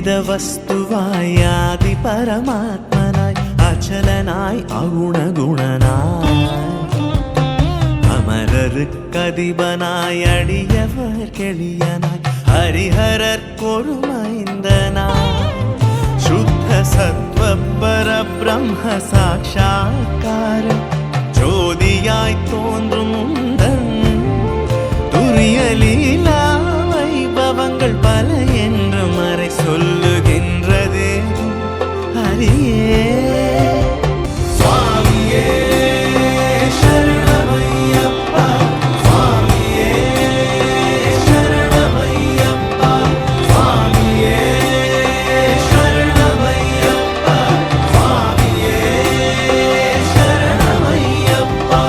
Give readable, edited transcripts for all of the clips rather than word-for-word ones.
துரித வஸ்துவாய் ஆதி பரமாத்மனாய் அச்சலனாய் அகுணகுணனாய் அமரருக்கதிபனாய் அடியவர் கெளியனாய் ஹரிஹரர் கொருமைந்தனாய் சுத்த சத்வ பரபிரம்ம சாட்சாத்காரம் ஜோதியாய் தோன்றும் முந்தன் துரிய லீலா வைபவங்கள் பல என்று மறை சொல்லுகின்றதே ஹரியே சுவாமியே சரணமையப்பா சுவாமியே சரணமையப்பா சுவாமியே சரணமையப்பா சுவாமியே சரணமையப்பா.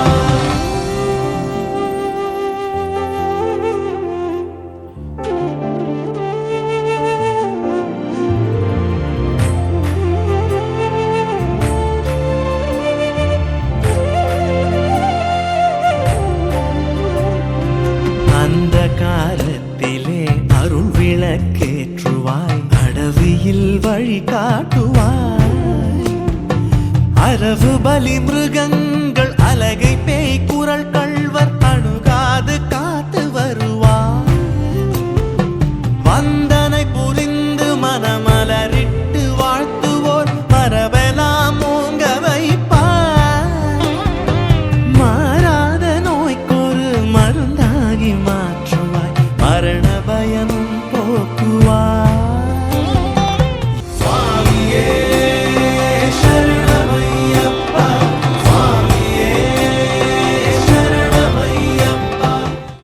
அந்த காலத்திலே அருள் விளக்கேற்றுவாய் அடவியில் வழி காட்டுவாய் அரவு பலி மிருகங்கள் அலகை பேய் குரல்கள்